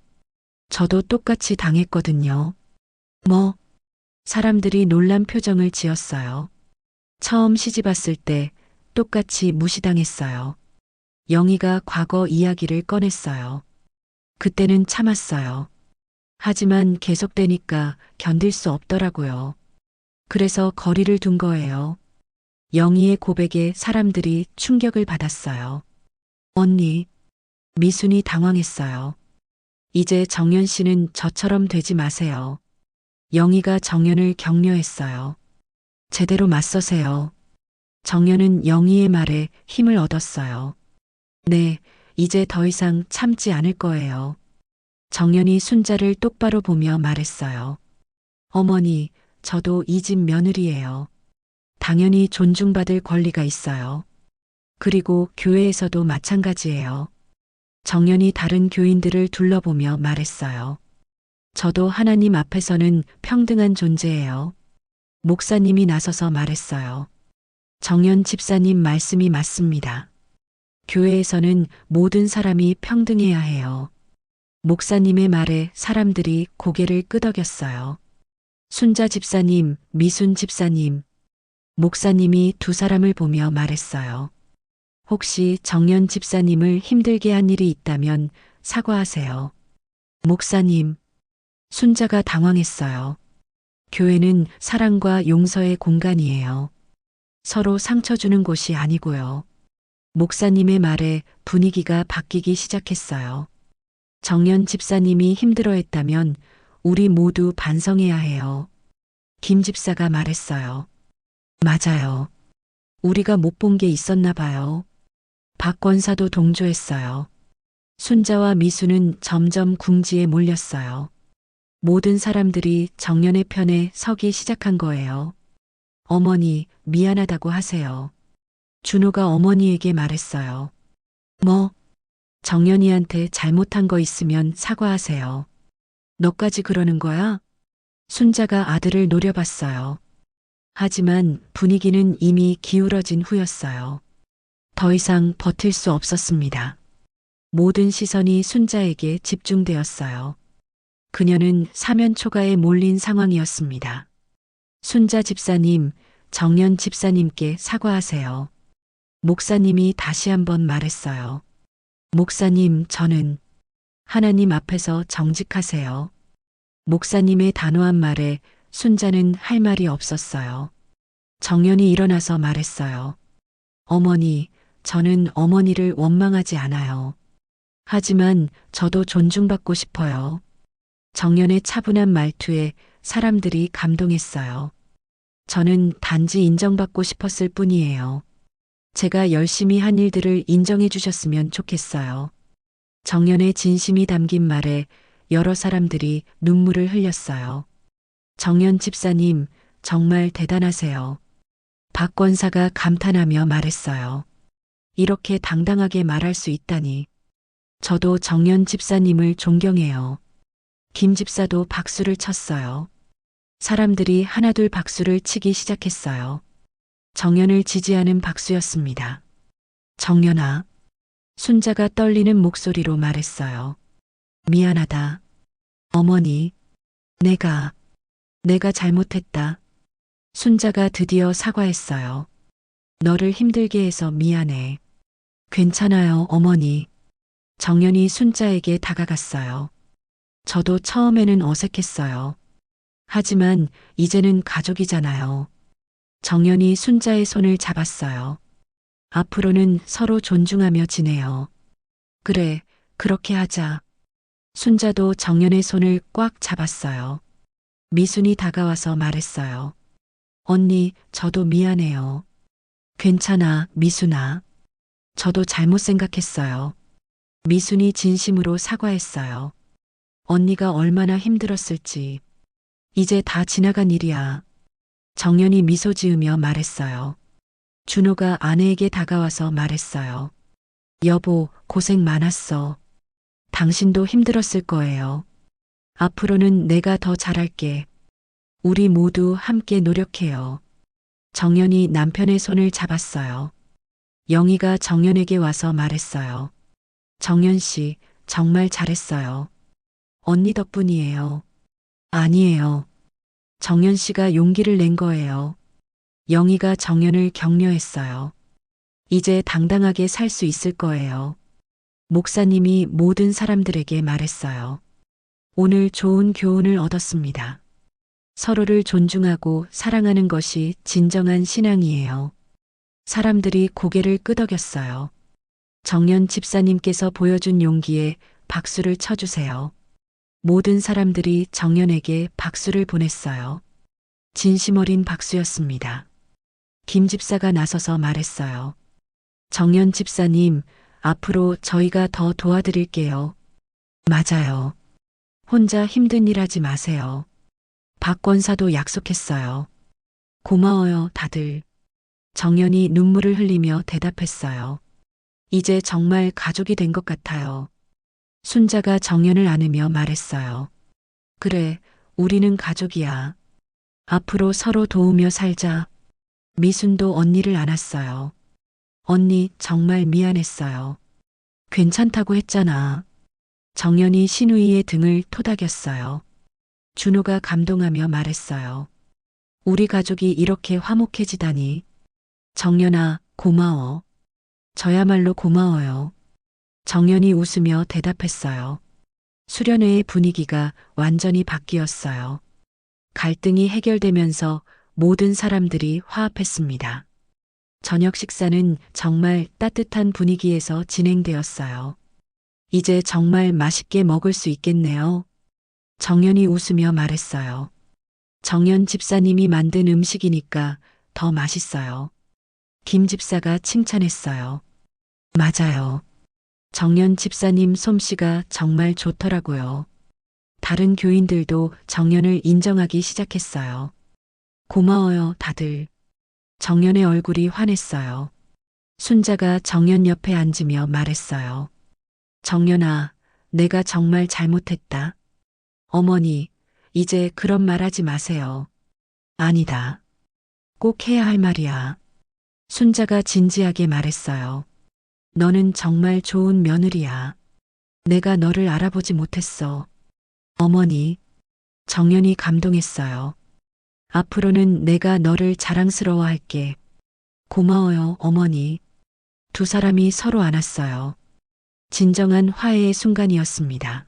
저도 똑같이 당했거든요. 뭐? 사람들이 놀란 표정을 지었어요. 처음 시집 왔을 때 똑같이 무시당했어요. 영희가 과거 이야기를 꺼냈어요. 그때는 참았어요. 하지만 계속되니까 견딜 수 없더라고요. 그래서 거리를 둔 거예요. 영희의 고백에 사람들이 충격을 받았어요. 언니, 미순이 당황했어요. 이제 정연 씨는 저처럼 되지 마세요. 영희가 정연을 격려했어요. 제대로 맞서세요. 정연은 영희의 말에 힘을 얻었어요. 네, 이제 더 이상 참지 않을 거예요. 정연이 순자를 똑바로 보며 말했어요. 어머니, 저도 이 집 며느리예요. 당연히 존중받을 권리가 있어요. 그리고 교회에서도 마찬가지예요. 정연이 다른 교인들을 둘러보며 말했어요. 저도 하나님 앞에서는 평등한 존재예요. 목사님이 나서서 말했어요. 정연 집사님 말씀이 맞습니다. 교회에서는 모든 사람이 평등해야 해요. 목사님의 말에 사람들이 고개를 끄덕였어요. 순자 집사님, 미순 집사님. 목사님이 두 사람을 보며 말했어요. 혹시 정연 집사님을 힘들게 한 일이 있다면 사과하세요. 목사님. 순자가 당황했어요. 교회는 사랑과 용서의 공간이에요. 서로 상처 주는 곳이 아니고요. 목사님의 말에 분위기가 바뀌기 시작했어요. 정연 집사님이 힘들어했다면 우리 모두 반성해야 해요. 김 집사가 말했어요. 맞아요. 우리가 못 본 게 있었나 봐요. 박 권사도 동조했어요. 순자와 미수는 점점 궁지에 몰렸어요. 모든 사람들이 정연의 편에 서기 시작한 거예요. 어머니, 미안하다고 하세요. 준호가 어머니에게 말했어요. 뭐? 정연이한테 잘못한 거 있으면 사과하세요. 너까지 그러는 거야? 순자가 아들을 노려봤어요. 하지만 분위기는 이미 기울어진 후였어요. 더 이상 버틸 수 없었습니다. 모든 시선이 순자에게 집중되었어요. 그녀는 사면초가에 몰린 상황이었습니다. 순자 집사님, 정연 집사님께 사과하세요. 목사님이 다시 한번 말했어요. 목사님, 저는 하나님 앞에서 정직하세요. 목사님의 단호한 말에 순자는 할 말이 없었어요. 정연이 일어나서 말했어요. 어머니, 저는 어머니를 원망하지 않아요. 하지만 저도 존중받고 싶어요. 정연의 차분한 말투에 사람들이 감동했어요. 저는 단지 인정받고 싶었을 뿐이에요. 제가 열심히 한 일들을 인정해 주셨으면 좋겠어요. 정연의 진심이 담긴 말에 여러 사람들이 눈물을 흘렸어요. 정연 집사님, 정말 대단하세요. 박 권사가 감탄하며 말했어요. 이렇게 당당하게 말할 수 있다니. 저도 정연 집사님을 존경해요. 김 집사도 박수를 쳤어요. 사람들이 하나둘 박수를 치기 시작했어요. 정연을 지지하는 박수였습니다. 정연아. 순자가 떨리는 목소리로 말했어요. 미안하다. 어머니. 내가 잘못했다. 순자가 드디어 사과했어요. 너를 힘들게 해서 미안해. 괜찮아요, 어머니. 정연이 순자에게 다가갔어요. 저도 처음에는 어색했어요. 하지만 이제는 가족이잖아요. 정연이 순자의 손을 잡았어요. 앞으로는 서로 존중하며 지내요. 그래, 그렇게 하자. 순자도 정연의 손을 꽉 잡았어요. 미순이 다가와서 말했어요. 언니, 저도 미안해요. 괜찮아, 미순아. 저도 잘못 생각했어요. 미순이 진심으로 사과했어요. 언니가 얼마나 힘들었을지. 이제 다 지나간 일이야. 정연이 미소 지으며 말했어요. 준호가 아내에게 다가와서 말했어요. 여보, 고생 많았어. 당신도 힘들었을 거예요. 앞으로는 내가 더 잘할게. 우리 모두 함께 노력해요. 정연이 남편의 손을 잡았어요. 영희가 정연에게 와서 말했어요. 정연 씨, 정말 잘했어요. 언니 덕분이에요. 아니에요. 정연 씨가 용기를 낸 거예요. 영희가 정연을 격려했어요. 이제 당당하게 살 수 있을 거예요. 목사님이 모든 사람들에게 말했어요. 오늘 좋은 교훈을 얻었습니다. 서로를 존중하고 사랑하는 것이 진정한 신앙이에요. 사람들이 고개를 끄덕였어요. 정연 집사님께서 보여준 용기에 박수를 쳐주세요. 모든 사람들이 정연에게 박수를 보냈어요. 진심 어린 박수였습니다. 김 집사가 나서서 말했어요. 정연 집사님, 앞으로 저희가 더 도와드릴게요. 맞아요. 혼자 힘든 일 하지 마세요. 박 권사도 약속했어요. 고마워요, 다들. 정연이 눈물을 흘리며 대답했어요. 이제 정말 가족이 된 것 같아요. 순자가 정연을 안으며 말했어요. 그래, 우리는 가족이야. 앞으로 서로 도우며 살자. 미순도 언니를 안았어요. 언니, 정말 미안했어요. 괜찮다고 했잖아. 정연이 신우이의 등을 토닥였어요. 준호가 감동하며 말했어요. 우리 가족이 이렇게 화목해지다니. 정연아, 고마워. 저야말로 고마워요. 정연이 웃으며 대답했어요. 수련회의 분위기가 완전히 바뀌었어요. 갈등이 해결되면서 모든 사람들이 화합했습니다. 저녁 식사는 정말 따뜻한 분위기에서 진행되었어요. 이제 정말 맛있게 먹을 수 있겠네요. 정연이 웃으며 말했어요. 정연 집사님이 만든 음식이니까 더 맛있어요. 김 집사가 칭찬했어요. 맞아요. 정연 집사님 솜씨가 정말 좋더라고요. 다른 교인들도 정연을 인정하기 시작했어요. 고마워요, 다들. 정연의 얼굴이 환했어요. 순자가 정연 옆에 앉으며 말했어요. 정연아, 내가 정말 잘못했다. 어머니, 이제 그런 말 하지 마세요. 아니다. 꼭 해야 할 말이야. 순자가 진지하게 말했어요. 너는 정말 좋은 며느리야. 내가 너를 알아보지 못했어. 어머니, 정연이 감동했어요. 앞으로는 내가 너를 자랑스러워할게. 고마워요, 어머니. 두 사람이 서로 안았어요. 진정한 화해의 순간이었습니다.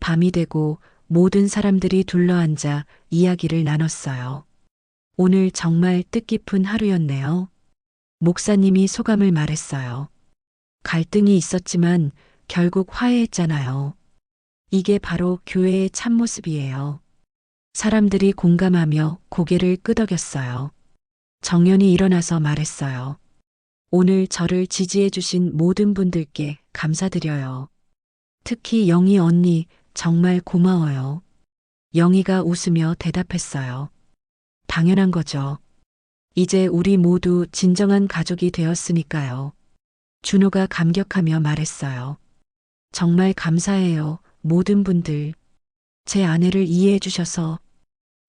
밤이 되고 모든 사람들이 둘러앉아 이야기를 나눴어요. 오늘 정말 뜻깊은 하루였네요. 목사님이 소감을 말했어요. 갈등이 있었지만 결국 화해했잖아요. 이게 바로 교회의 참모습이에요. 사람들이 공감하며 고개를 끄덕였어요. 정연이 일어나서 말했어요. 오늘 저를 지지해 주신 모든 분들께 감사드려요. 특히 영희 언니 정말 고마워요. 영희가 웃으며 대답했어요. 당연한 거죠. 이제 우리 모두 진정한 가족이 되었으니까요. 준호가 감격하며 말했어요. 정말 감사해요, 모든 분들. 제 아내를 이해해 주셔서.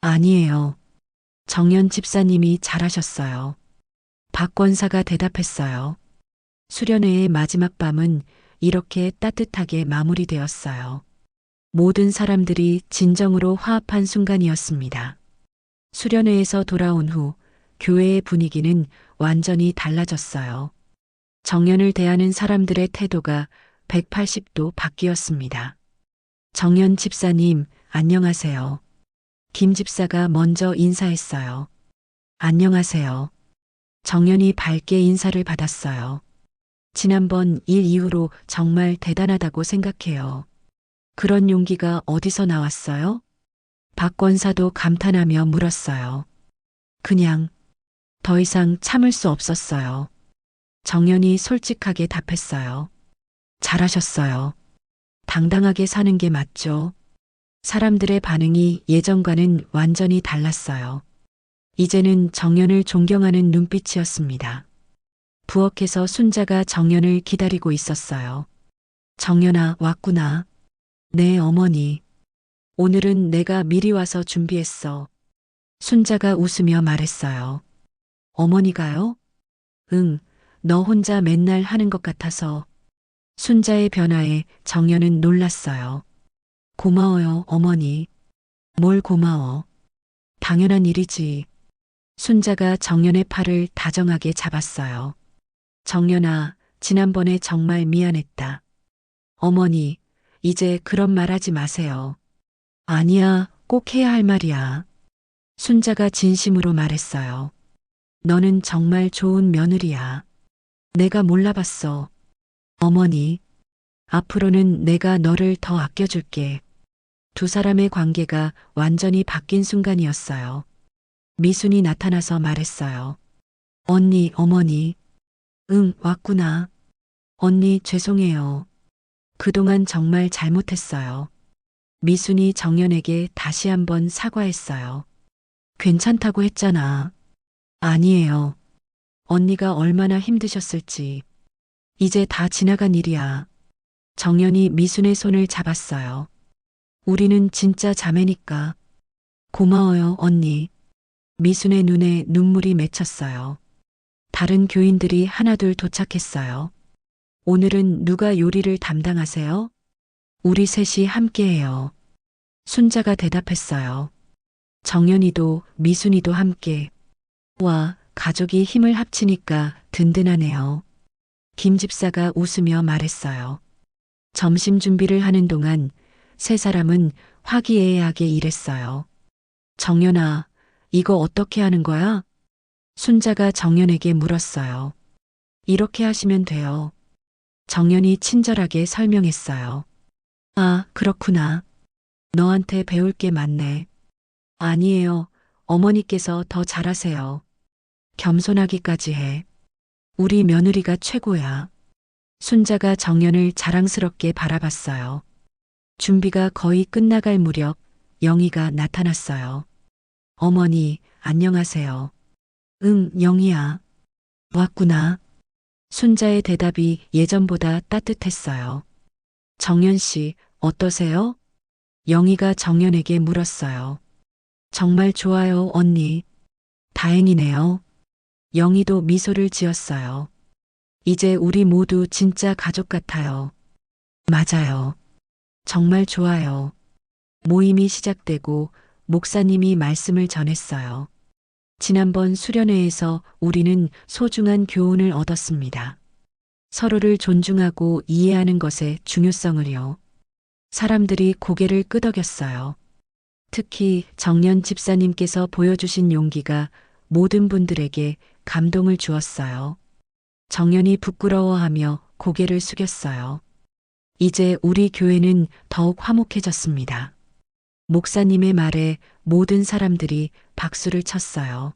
아니에요. 정연 집사님이 잘하셨어요. 박 권사가 대답했어요. 수련회의 마지막 밤은 이렇게 따뜻하게 마무리되었어요. 모든 사람들이 진정으로 화합한 순간이었습니다. 수련회에서 돌아온 후 교회의 분위기는 완전히 달라졌어요. 정연을 대하는 사람들의 태도가 180도 바뀌었습니다. 정연 집사님, 안녕하세요. 김 집사가 먼저 인사했어요. 안녕하세요. 정연이 밝게 인사를 받았어요. 지난번 일 이후로 정말 대단하다고 생각해요. 그런 용기가 어디서 나왔어요? 박 권사도 감탄하며 물었어요. 그냥 더 이상 참을 수 없었어요. 정연이 솔직하게 답했어요. 잘하셨어요. 당당하게 사는 게 맞죠. 사람들의 반응이 예전과는 완전히 달랐어요. 이제는 정연을 존경하는 눈빛이었습니다. 부엌에서 순자가 정연을 기다리고 있었어요. 정연아, 왔구나. 네, 어머니. 오늘은 내가 미리 와서 준비했어. 순자가 웃으며 말했어요. 어머니가요? 응, 너 혼자 맨날 하는 것 같아서. 순자의 변화에 정연은 놀랐어요. 고마워요, 어머니. 뭘 고마워. 당연한 일이지. 순자가 정연의 팔을 다정하게 잡았어요. 정연아, 지난번에 정말 미안했다. 어머니, 이제 그런 말 하지 마세요. 아니야, 꼭 해야 할 말이야. 순자가 진심으로 말했어요. 너는 정말 좋은 며느리야. 내가 몰라봤어. 어머니, 앞으로는 내가 너를 더 아껴줄게. 두 사람의 관계가 완전히 바뀐 순간이었어요. 미순이 나타나서 말했어요. 언니, 어머니. 응, 왔구나. 언니, 죄송해요. 그동안 정말 잘못했어요. 미순이 정연에게 다시 한번 사과했어요. 괜찮다고 했잖아. 아니에요. 언니가 얼마나 힘드셨을지. 이제 다 지나간 일이야. 정연이 미순의 손을 잡았어요. 우리는 진짜 자매니까. 고마워요, 언니. 미순의 눈에 눈물이 맺혔어요. 다른 교인들이 하나둘 도착했어요. 오늘은 누가 요리를 담당하세요? 우리 셋이 함께해요. 순자가 대답했어요. 정연이도 미순이도 함께. 와, 가족이 힘을 합치니까 든든하네요. 김 집사가 웃으며 말했어요. 점심 준비를 하는 동안 세 사람은 화기애애하게 일했어요. 정연아, 이거 어떻게 하는 거야? 순자가 정연에게 물었어요. 이렇게 하시면 돼요. 정연이 친절하게 설명했어요. 아, 그렇구나. 너한테 배울 게 많네. 아니에요. 어머니께서 더 잘하세요. 겸손하기까지 해. 우리 며느리가 최고야. 순자가 정연을 자랑스럽게 바라봤어요. 준비가 거의 끝나갈 무렵 영희가 나타났어요. 어머니, 안녕하세요. 응, 영희야. 왔구나. 순자의 대답이 예전보다 따뜻했어요. 정연 씨, 어떠세요? 영희가 정연에게 물었어요. 정말 좋아요, 언니. 다행이네요. 영희도 미소를 지었어요. 이제 우리 모두 진짜 가족 같아요. 맞아요. 정말 좋아요. 모임이 시작되고 목사님이 말씀을 전했어요. 지난번 수련회에서 우리는 소중한 교훈을 얻었습니다. 서로를 존중하고 이해하는 것의 중요성을요. 사람들이 고개를 끄덕였어요. 특히 정연 집사님께서 보여주신 용기가 모든 분들에게 감동을 주었어요. 정연이 부끄러워하며 고개를 숙였어요. 이제 우리 교회는 더욱 화목해졌습니다. 목사님의 말에 모든 사람들이 박수를 쳤어요.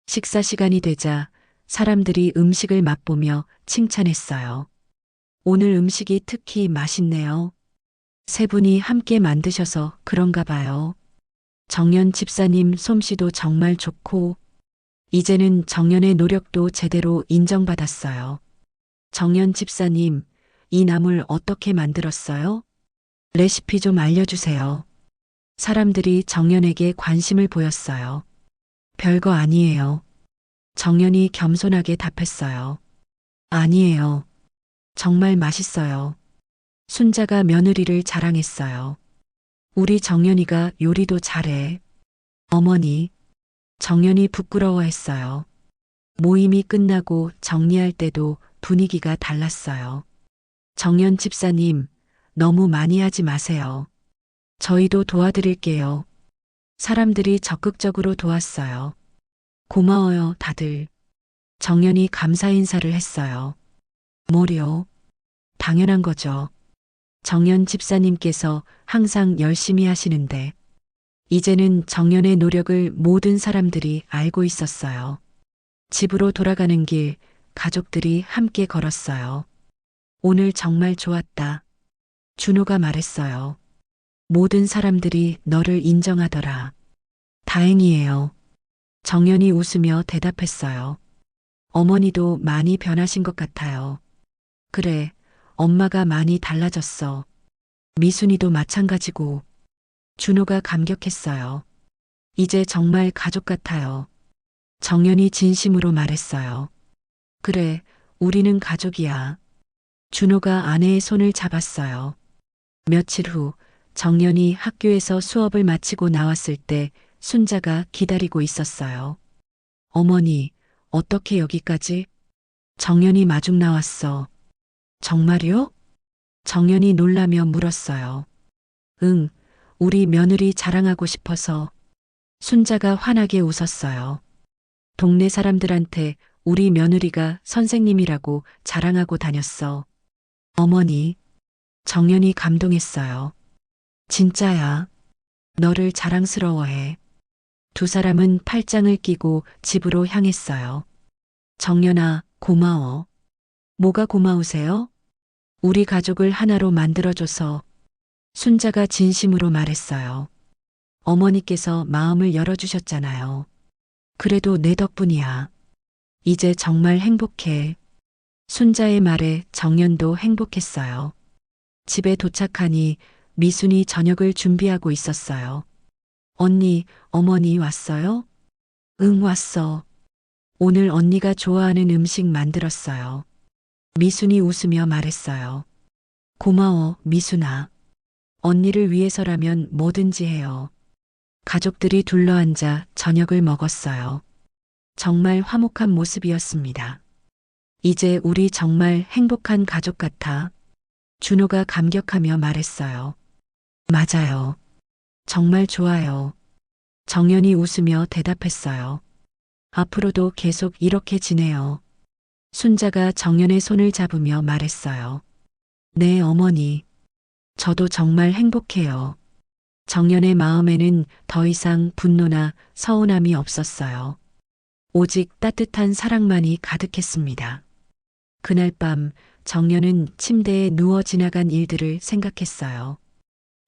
식사 시간이 되자 사람들이 음식을 맛보며 칭찬했어요. 오늘 음식이 특히 맛있네요. 세 분이 함께 만드셔서 그런가 봐요. 정연 집사님 솜씨도 정말 좋고, 이제는 정연의 노력도 제대로 인정받았어요. 정연 집사님, 이 나물 어떻게 만들었어요? 레시피 좀 알려주세요. 사람들이 정연에게 관심을 보였어요. 별거 아니에요. 정연이 겸손하게 답했어요. 아니에요. 정말 맛있어요. 순자가 며느리를 자랑했어요. 우리 정연이가 요리도 잘해. 어머니, 정연이 부끄러워했어요. 모임이 끝나고 정리할 때도 분위기가 달랐어요. 정연 집사님, 너무 많이 하지 마세요. 저희도 도와드릴게요. 사람들이 적극적으로 도왔어요. 고마워요, 다들. 정연이 감사 인사를 했어요. 뭐요? 당연한 거죠. 정연 집사님께서 항상 열심히 하시는데, 이제는 정연의 노력을 모든 사람들이 알고 있었어요. 집으로 돌아가는 길, 가족들이 함께 걸었어요. 오늘 정말 좋았다. 준호가 말했어요. 모든 사람들이 너를 인정하더라. 다행이에요. 정연이 웃으며 대답했어요. 어머니도 많이 변하신 것 같아요. 그래, 엄마가 많이 달라졌어. 미순이도 마찬가지고. 준호가 감격했어요. 이제 정말 가족 같아요. 정연이 진심으로 말했어요. 그래, 우리는 가족이야. 준호가 아내의 손을 잡았어요. 며칠 후 정연이 학교에서 수업을 마치고 나왔을 때 순자가 기다리고 있었어요. 어머니, 어떻게 여기까지? 정연이 마중 나왔어. 정말요? 정연이 놀라며 물었어요. 응, 우리 며느리 자랑하고 싶어서. 순자가 환하게 웃었어요. 동네 사람들한테 우리 며느리가 선생님이라고 자랑하고 다녔어. 어머니, 정연이 감동했어요. 진짜야. 너를 자랑스러워해. 두 사람은 팔짱을 끼고 집으로 향했어요. 정연아, 고마워. 뭐가 고마우세요? 우리 가족을 하나로 만들어줘서. 순자가 진심으로 말했어요. 어머니께서 마음을 열어주셨잖아요. 그래도 내 덕분이야. 이제 정말 행복해. 순자의 말에 정연도 행복했어요. 집에 도착하니 미순이 저녁을 준비하고 있었어요. 언니, 어머니 왔어요? 응, 왔어. 오늘 언니가 좋아하는 음식 만들었어요. 미순이 웃으며 말했어요. 고마워, 미순아. 언니를 위해서라면 뭐든지 해요. 가족들이 둘러앉아 저녁을 먹었어요. 정말 화목한 모습이었습니다. 이제 우리 정말 행복한 가족 같아. 준호가 감격하며 말했어요. 맞아요. 정말 좋아요. 정연이 웃으며 대답했어요. 앞으로도 계속 이렇게 지내요. 순자가 정연의 손을 잡으며 말했어요. 네, 어머니. 저도 정말 행복해요. 정연의 마음에는 더 이상 분노나 서운함이 없었어요. 오직 따뜻한 사랑만이 가득했습니다. 그날 밤 정연은 침대에 누워 지나간 일들을 생각했어요.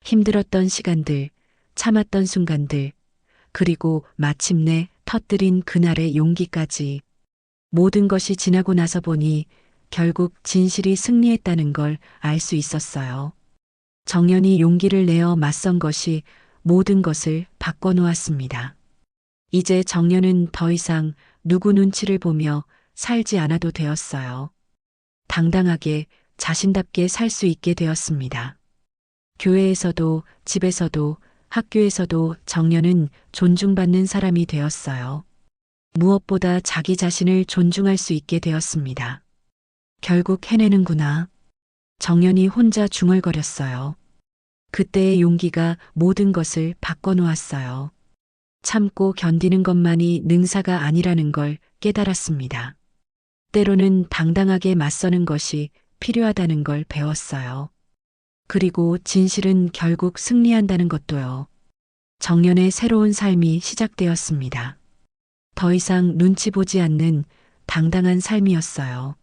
힘들었던 시간들, 참았던 순간들, 그리고 마침내 터뜨린 그날의 용기까지. 모든 것이 지나고 나서 보니 결국 진실이 승리했다는 걸 알 수 있었어요. 정연이 용기를 내어 맞선 것이 모든 것을 바꿔놓았습니다. 이제 정연은 더 이상 누구 눈치를 보며 살지 않아도 되었어요. 당당하게 자신답게 살 수 있게 되었습니다. 교회에서도 집에서도 학교에서도 정연은 존중받는 사람이 되었어요. 무엇보다 자기 자신을 존중할 수 있게 되었습니다. 결국 해내는구나. 정연이 혼자 중얼거렸어요. 그때의 용기가 모든 것을 바꿔놓았어요. 참고 견디는 것만이 능사가 아니라는 걸 깨달았습니다. 때로는 당당하게 맞서는 것이 필요하다는 걸 배웠어요. 그리고 진실은 결국 승리한다는 것도요. 정연의 새로운 삶이 시작되었습니다. 더 이상 눈치 보지 않는 당당한 삶이었어요.